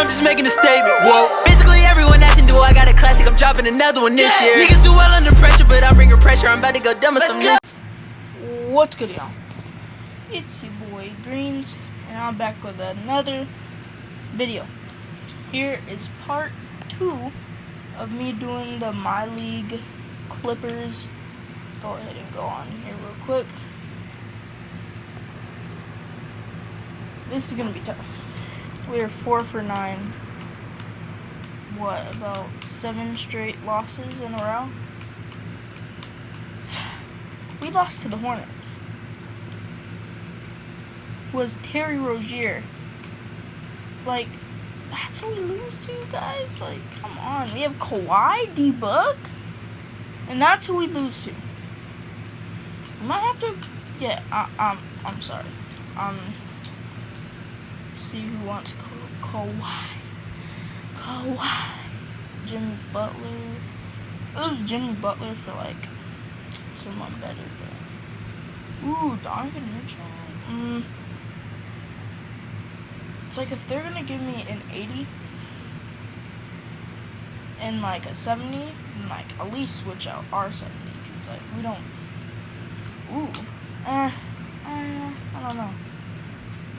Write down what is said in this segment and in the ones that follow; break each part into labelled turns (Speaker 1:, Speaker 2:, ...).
Speaker 1: I'm just making a statement. Whoa. Basically everyone asking, do I got a classic? I'm dropping another one this year. Niggas do well under pressure, but I'm bringing pressure. I'm about to go dumb with some new.
Speaker 2: What's good, y'all? It's your boy Dreams, and I'm back with another video. Here is part 2 of me doing the My League Clippers. Let's go ahead and go on here real quick. This is gonna be tough. We are 4 for 9. What, about 7 straight losses in a row? We lost to the Hornets. Was Terry Rozier. Like, that's who we lose to, you guys? Like, come on. We have Kawhi, D-Book, and that's who we lose to. We might have to get, I'm sorry. See who wants Kawhi. Jimmy Butler. It was Jimmy Butler for, like, someone better, but... Ooh, Donovan Mitchell. It's like if they're gonna give me an 80 and like a 70, then like at least switch out our 70, because like we don't. I don't know.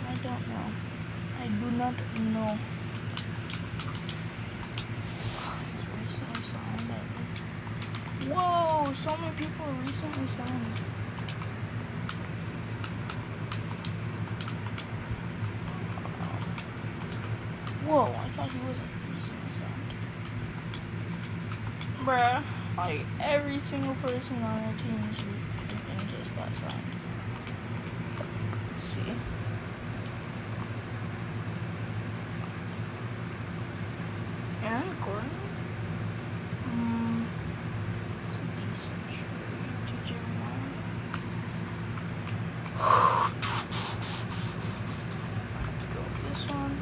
Speaker 2: I don't know. I do not know. It's recently signed. Whoa! So many people are recently signed. Whoa, I thought he wasn't recently signed. Bruh, like every single person on our team is freaking just got signed. Let's see. Aaron Gordon? It's a decent trade. TJ Warren. Let's go with this one.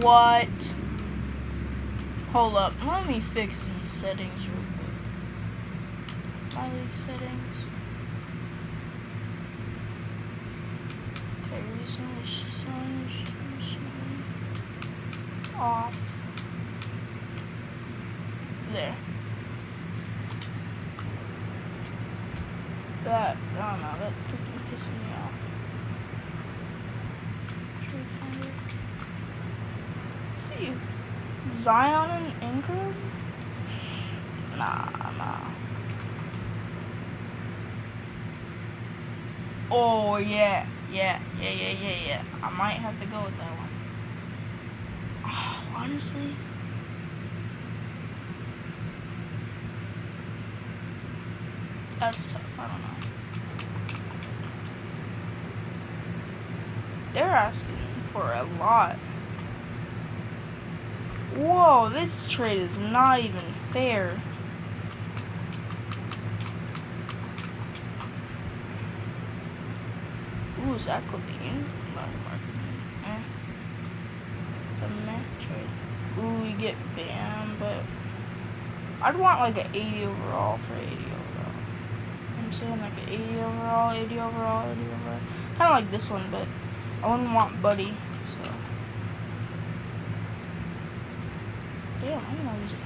Speaker 2: What? Hold up. Let me fix these settings real quick. My league settings. Okay, recently signed off. There. That, I don't know, that freaking pissing me off. Trade finder. See, Zion and Ingram? Nah. Oh, yeah. I might have to go with that one. Oh, honestly. That's tough, I don't know. They're asking for a lot. Whoa, this trade is not even fair. Ooh, Zach LaVine. It's a meh trade. Ooh, we get Bam, but I'd want like an 80 overall for 80 overall. I'm saying like an 80 overall, 80 overall, 80 overall. Kind of like this one, but I wouldn't want Buddy, so. Damn, I didn't know he was 85.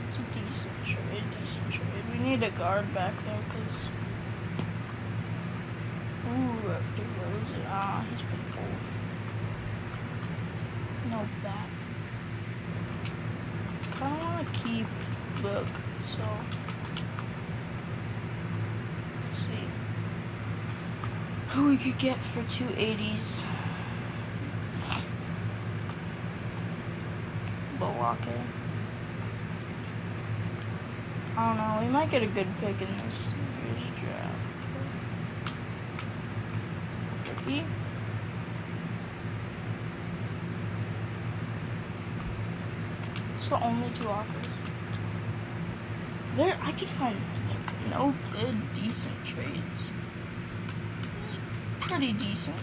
Speaker 2: It's a decent trade. We need a guard back though, cause DeRozan, he's pretty old. No back. Kinda wanna keep Book, so let's see who we could get for 280s. Milwaukee. I don't know, we might get a good pick in this year's draft. Rookie. So only 2 offers. I could find like no good decent trades. pretty decent.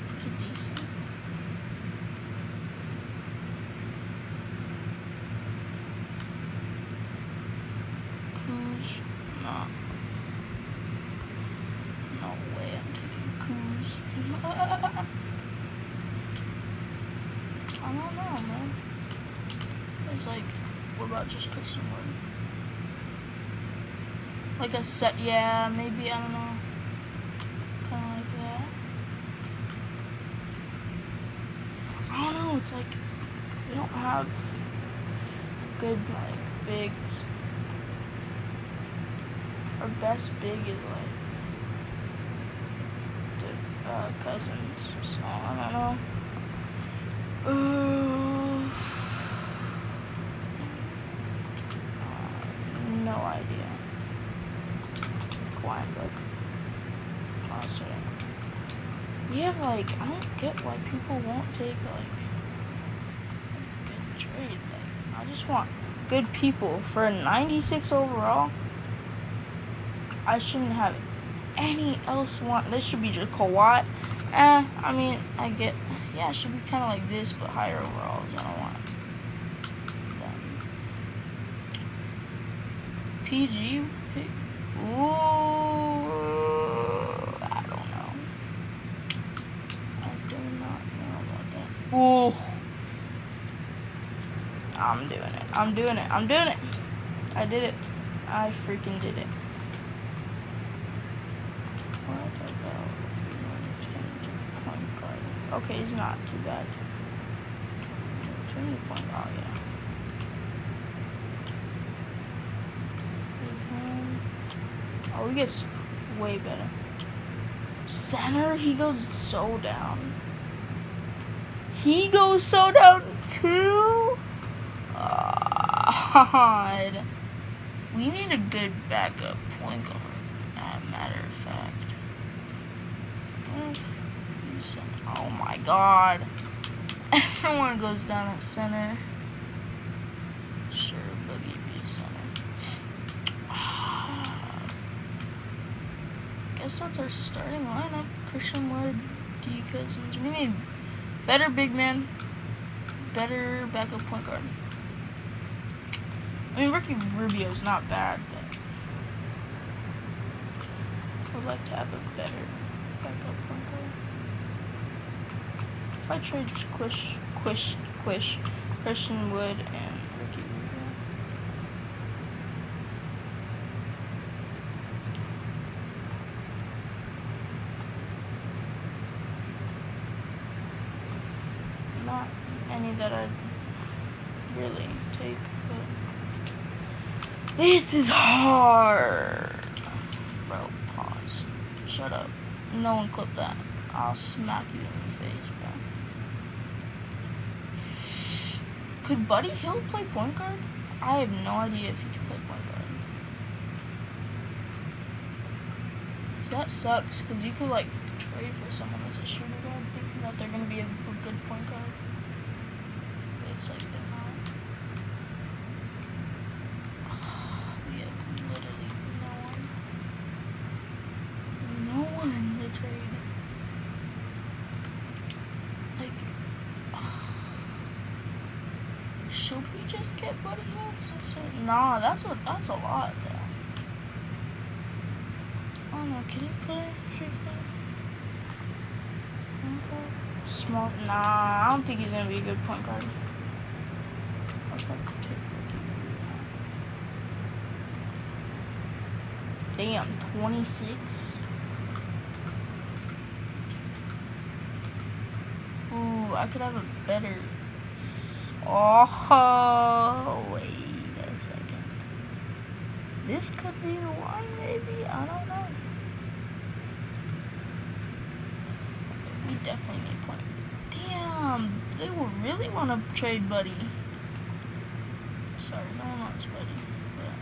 Speaker 2: Kuz, no. No way I'm taking Kuz. I don't know, man. It's like, what about just Christian Wood? Like a set, yeah, maybe, I don't know. Kind of like that. I don't know, it's like, we don't have good, like, bigs. Our best big is, like, the Cousins, so I don't know. No idea. Quiet book. Honestly. We have, like, I don't get why people won't take, like, a good trade. Like, I just want good people. For a 96 overall, I shouldn't have any else want. This should be just Kawhi. I mean, I get, yeah, it should be kind of like this, but higher overalls. I don't want them. PG. Ooh, I don't know. I do not know about that. Ooh. I'm doing it. I did it. I freaking did it. What about if we want to change to point guard? Okay, it's not too bad. Change to point guard, yeah. Oh, he gets way better. Center, he goes so down. He goes so down too? God. We need a good backup point guard, as a matter of fact. Oh my God. Everyone goes down at center. Sure, Boogie be a center. Guess that's our starting lineup. Christian Wood, D. Cousins. We need better big man, better backup point guard. I mean, Ricky Rubio's not bad, but I would like to have a better backup point guard. If I trade Christian Wood and Ricky Rubio. Not any that I'd really take, but this is hard. Bro, pause. Shut up. No one clip that. I'll smack you in the face, bro. Could Buddy Hield play point guard? I have no idea if he can play point guard. So that sucks, because you could, like, trade for someone that's a shooter guard, thinking that they're going to be a good point guard. But it's like, they're not. We have literally no one to trade. Like, should we just get Buddy Hield? Nah, that's a lot, though. I don't know, can he play street small? Nah, I don't think he's gonna be a good point guard. Damn, 26. Ooh, I could have a better. Oh, wait a second. This could be the one, maybe. I don't know. We definitely need point. Damn, they will really want to trade Buddy. Sorry, no one wants Buddy. But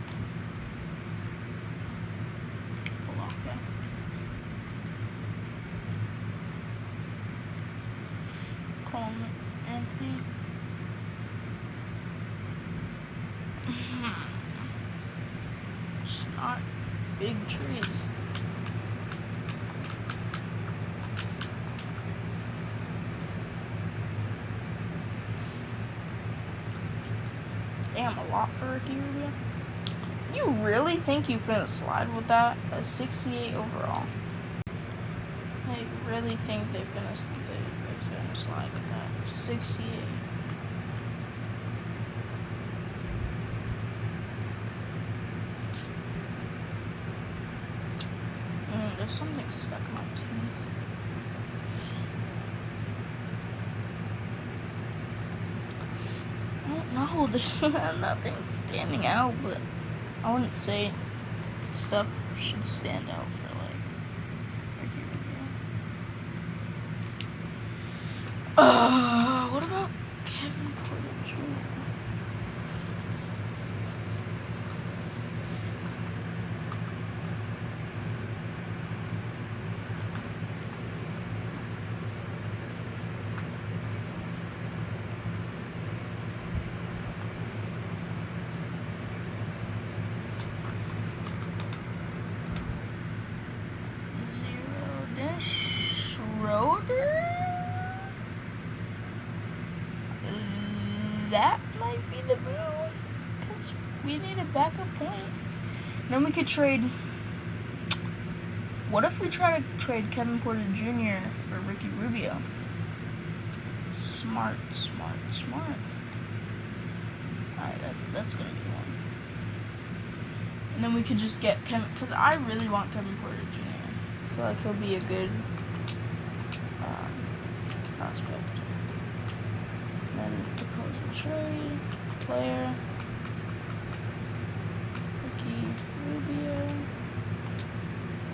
Speaker 2: Coleman, Anthony. It's not big trees. lot for Ricky Rubio. You really think you finna slide with that? A 68 overall. I really think they finna slide with that. 68. There's something stuck in my teeth. I don't know. There's nothing standing out, but I wouldn't say stuff should stand out for like Ricky Rubio. What about Kevin Porter Jr.? That might be the move, because we need a backup point. Then we could trade. What if we try to trade Kevin Porter Jr. for Ricky Rubio? Smart. Alright, that's gonna be one. And then we could just get Kevin, because I really want Kevin Porter Jr. I feel like he'll be a good prospect. Then propose a trade, player, Ricky Rubio.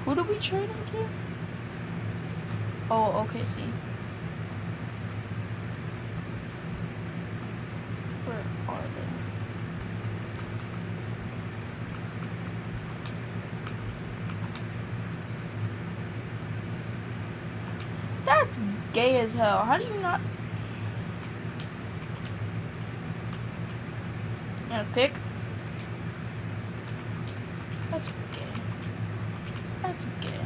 Speaker 2: Who do we trade him to? Oh, OKC. Where are they? That's gay as hell. How do you not? And a pick? That's gay. That's gay.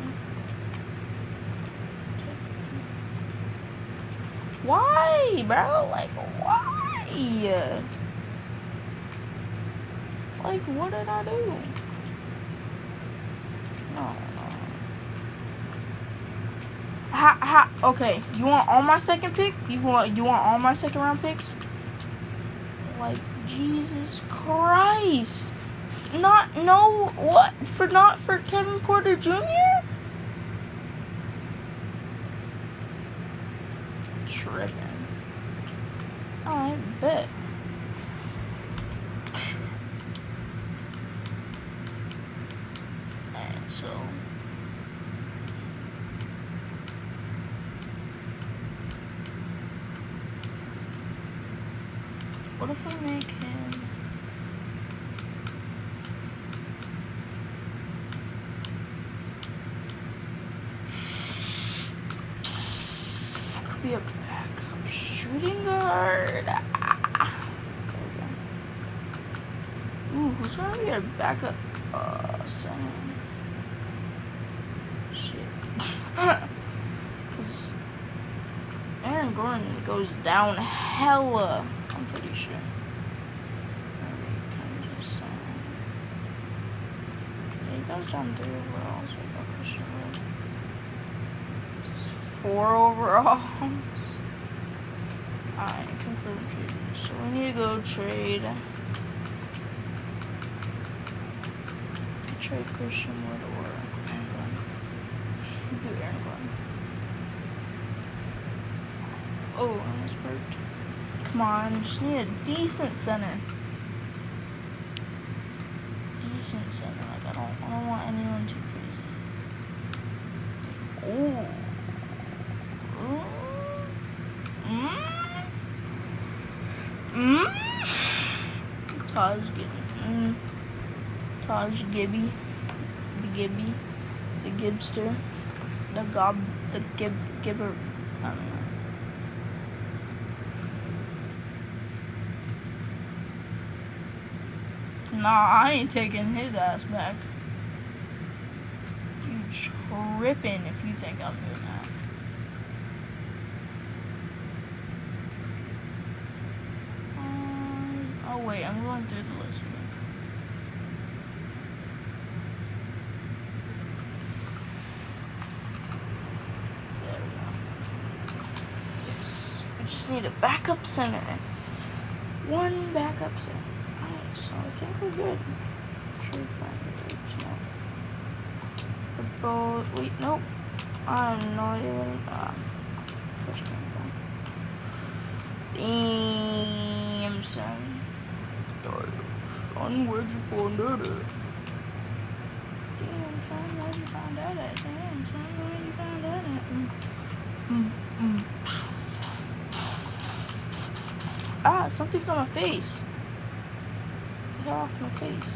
Speaker 2: Why, bro? Like, why? Like, what did I do? No. Okay, you want all my second pick? You want all my second round picks? Like, Jesus Christ. Not for Kevin Porter Jr.? Tripping. Oh, I bet. And so what if we make him could be a backup shooting guard? Ooh, who's gonna be our backup center? Shit. Cause Aaron Gordon goes down hella, I'm pretty sure. He goes down 3 overall, so I got Christian Wood. 4 overalls. Alright, confirm trade. So we need to go trade. Trade Christian Wood or Aaron Gordon. Do Aaron Gordon. Oh, I was burped. Come on, just need a decent center. Decent center. Like I don't want anyone too crazy. Ooh. Taj Gibby. The Gibster. The Gibber. I don't know. Nah, I ain't taking his ass back. You tripping if you think I'm doing that. Oh wait, I'm going through the list again. There we go. Yes. We just need a backup center. One backup center. Alright, so I think we're good. Trade find the groups. No. The boat. Wait, nope. I have no idea what first game from. Damn, son. Son, where'd you find that at? Damn, son, where'd you find that at? Damn, son, where'd you find that at? Ah, something's on my face. Get off my face.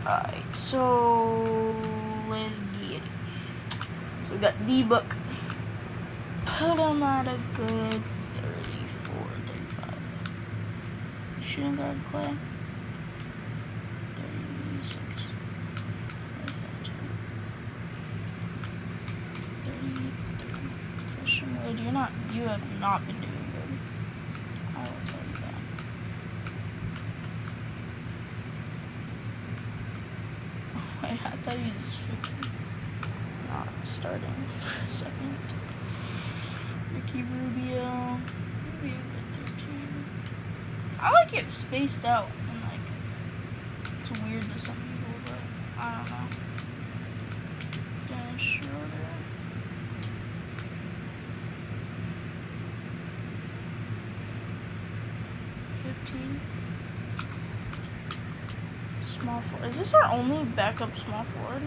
Speaker 2: Alright, so let's get it. So we got D-Book. Put him at a good 34, 35. Shooting guard Clay. 36. Where's that to? 33. Christian Wood, you have not been doing good. I will tell you that. Wait, I thought he was freaking not starting for a second. Ricky Rubio. Rubio good 13. I like it spaced out and like it's weird to some people, but I don't know. Dennis Schroeder. Small forward. Is this our only backup small forward?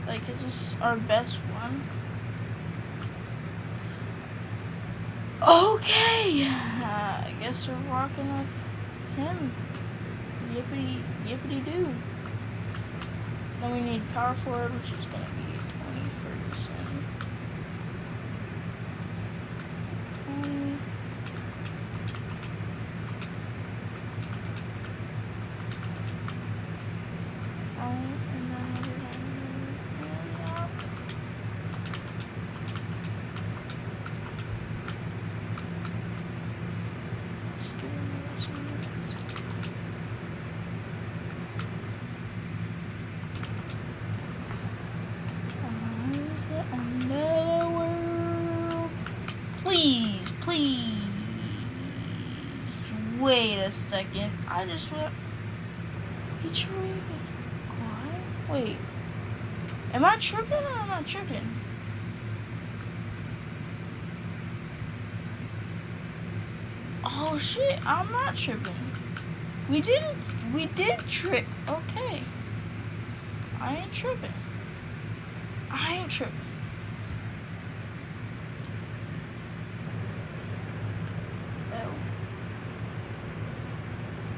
Speaker 2: Like, is this our best one? Okay, I guess we're rocking with him. Yippity doo. Then we need power forward, which is gonna be 20 Ferguson. 20. And then we're gonna move up. Just give him the rest of the minutes. Is it another world? Please, please. Wait a second. I just went. He traded. What? Wait. Am I tripping or am I tripping? Oh shit, I'm not tripping. We did trip. Okay. I ain't tripping. Oh.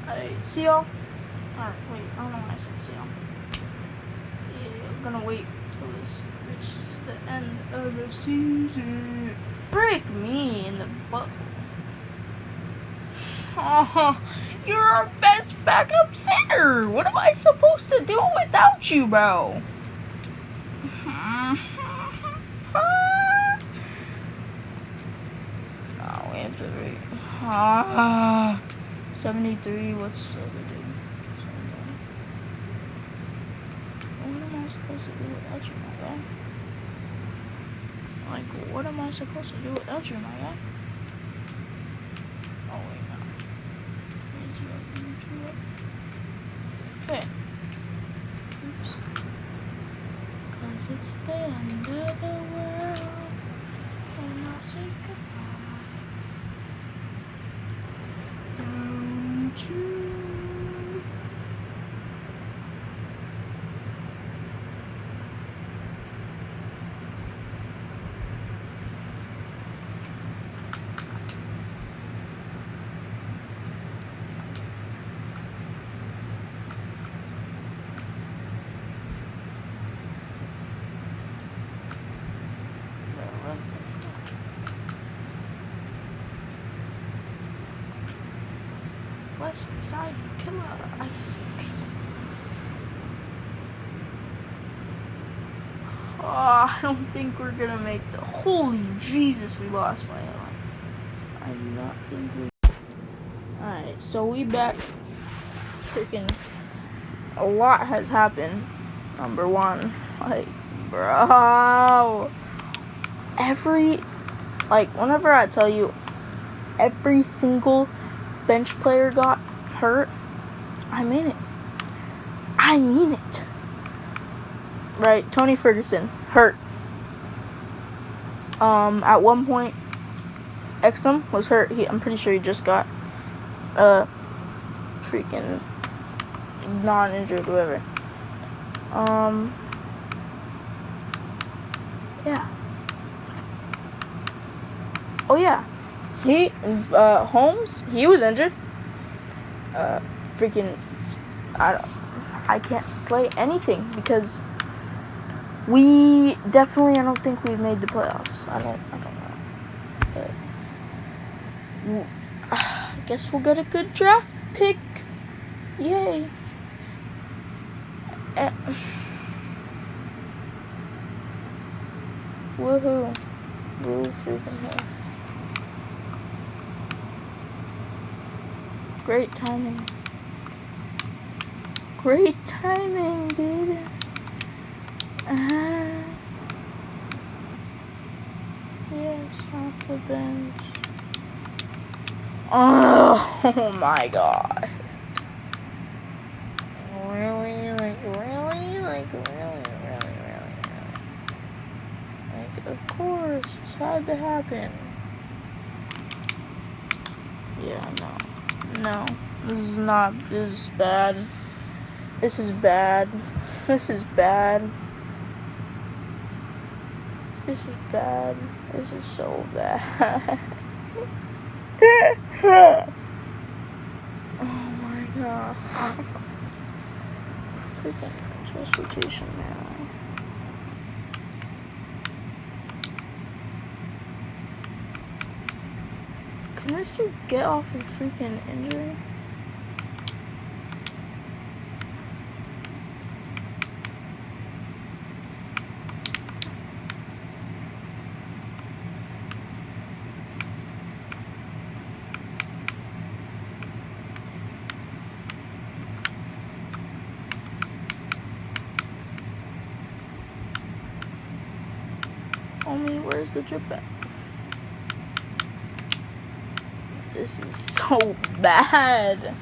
Speaker 2: Alright, see y'all. Alright, wait, I don't know why I said see y'all. Yeah, I'm gonna wait till this reaches the end of the season. Frick me in the butt. Oh, you're our best backup center. What am I supposed to do without you, bro? No, we have to wait. 73, what's the other dude? What am I supposed to do without you, my guy? Like, what am I supposed to do without you, my guy? Oh, wait, no. Where's your okay. Oops. Cause it's the end of the world. And I'll say goodbye. Don't you? West side killer ice. I don't think we're gonna make the. Holy Jesus, we lost by a lot. I do not think we. Alright, so we back. Freaking. A lot has happened. Number one. Like, bro. Whenever I tell you every single bench player got hurt, I mean it. I mean it. Right, Tony Ferguson, hurt. At one point, Exum was hurt. I'm pretty sure he just got, freaking non-injured, whatever. Yeah. Oh yeah, Holmes, he was injured. I can't say anything because I don't think we've made the playoffs. I don't know. But I guess we'll get a good draft pick. Yay. Woohoo. Woo freaking hell. Great timing. Great timing, dude. Yes, off the bench. Oh my god. Really? Of course, it's had to happen. Yeah, no. This is bad. This is bad. This is so bad. Oh my god. Freaking transportation now. Can I still get off a freaking injury? Where's the drip at? This is so bad.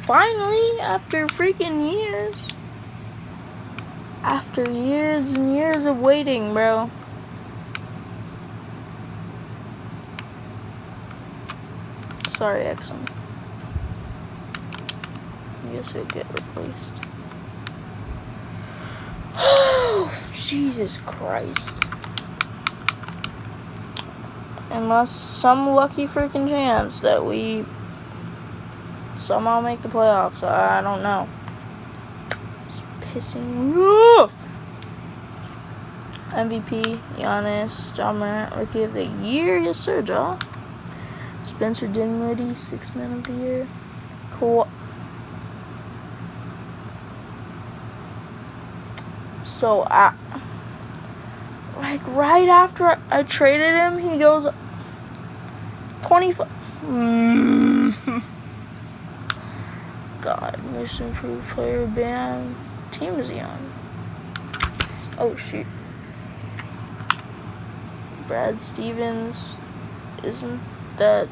Speaker 2: Finally, after freaking years. After years and years of waiting, bro. Sorry, Exum. I guess he'll get replaced. Oh, Jesus Christ. Unless some lucky freaking chance that we somehow make the playoffs. I don't know. It's pissing me off. MVP, Giannis, John Morant, Rookie of the Year. Yes, sir, John. Spencer Dinwiddie, 6th Man of the Year. So, right after I traded him, he goes 25. God, most improved player band. Team is young. Oh, shoot. Brad Stevens. Isn't that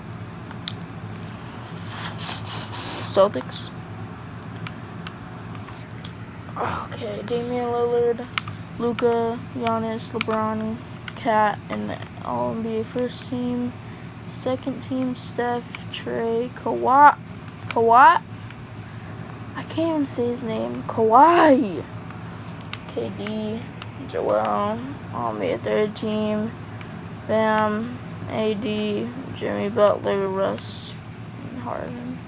Speaker 2: Celtics? Okay, Damian Lillard, Luka, Giannis, LeBron, Kat, and the All-NBA first team. Second team, Steph, Trey, Kawhi. I can't even say his name. Kawhi. KD, Joel, All-NBA third team. Bam, AD, Jimmy Butler, Russ, and Harden.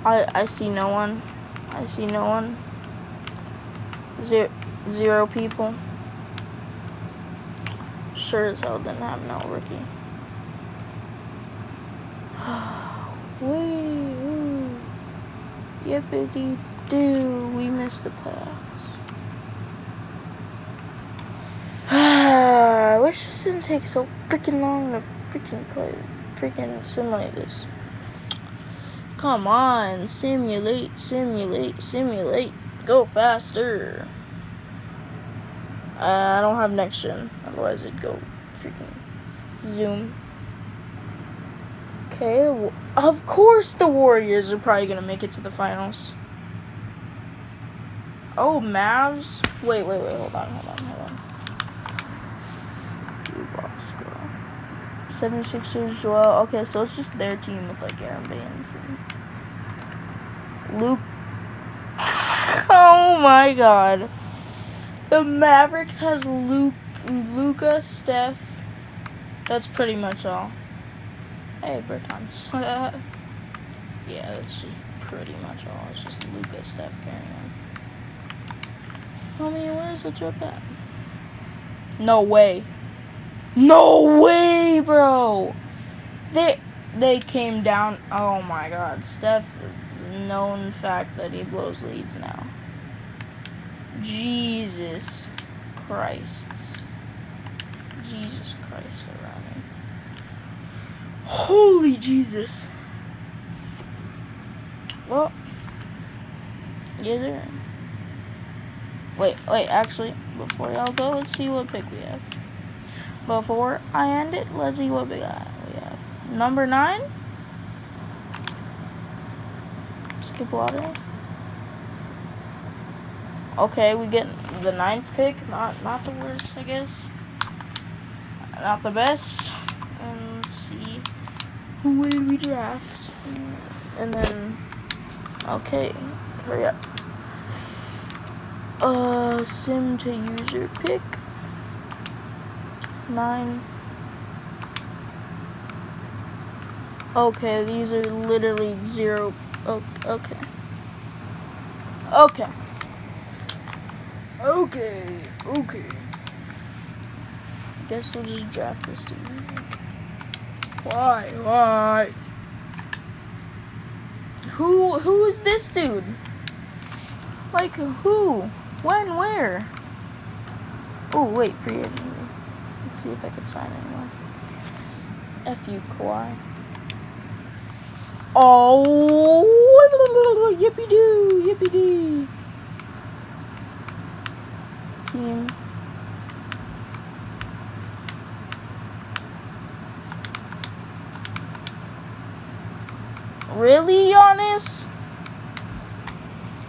Speaker 2: I see no one. Zero people. sure as hell didn't have no rookie. Woo! Yippity doo! We missed the playoffs. I wish this didn't take so freaking long to freaking simulate this. Come on, simulate. Go faster. I don't have next gen, otherwise it'd go freaking zoom. Okay, of course the Warriors are probably gonna make it to the finals. Oh, Mavs. Wait, hold on. Box girl. 76ers, Joel. Okay, so it's just their team with like Aaron Baines and Luke. Oh my god. The Mavericks has Luka, Steph. That's pretty much all. Hey, Bertans. Yeah, that's just pretty much all. It's just Luka, Steph carrying on. Homie, where's the drip at? No way. No way, bro. They came down. Oh my god. Steph is a known fact that he blows leads now. Jesus Christ around me. Holy Jesus. Well, yes sir. Wait, actually, before y'all go, let's see what pick we have. Before I end it, let's see what we have. Number 9. Skip lottery. Okay, we get the 9th pick. Not the worst, I guess. Not the best. And let's see who will we draft. And then, okay, hurry up. Sim to user pick. 9. Okay, these are literally 0. Okay. I guess we'll just draft this dude. Why? Who is this dude? Like who? When? Where? Oh wait, free agent. Let's see if I can sign anyone. F you, Kawhi. Oh, yippee-doo. Team. Really, Giannis?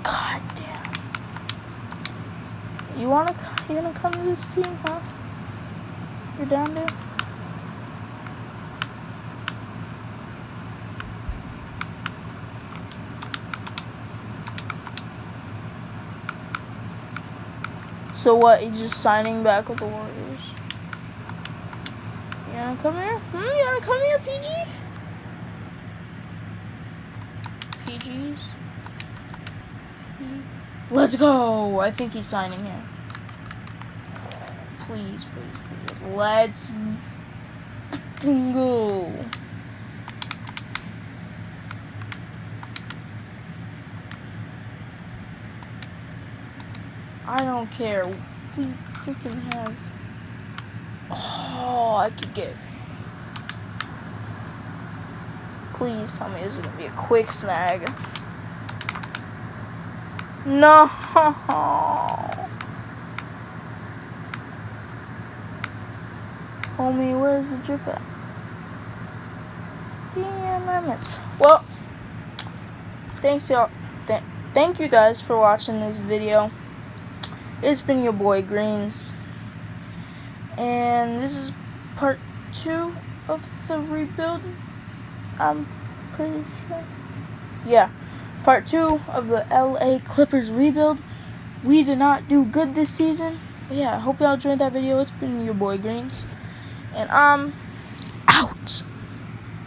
Speaker 2: God damn. You gonna come to this team, huh? You're down there? So what, he's just signing back with the Warriors? You wanna come here? You wanna come here, PG? PGs? Let's go! I think he's signing here. Please. Let's go. I don't care. We freaking have. Oh, I could get. Please tell me this is gonna be a quick snag. No. Homie, where's the drip at? Damn, I missed. Well, thanks y'all. Thank you guys for watching this video. It's been your boy Greens, and this is part 2 of the rebuild. I'm pretty sure. Yeah, part 2 of the LA Clippers rebuild. We did not do good this season. But yeah, I hope y'all enjoyed that video. It's been your boy Greens, and I'm out.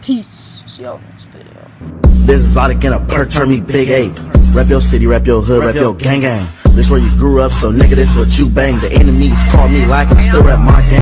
Speaker 2: Peace. See y'all next video.
Speaker 3: This is Exotic in a perk, turn me Big 8. Rep your city, rep your hood, rep your gang gang. This where you grew up, so nigga, this what you bang. The enemies call me like I still rep my gang.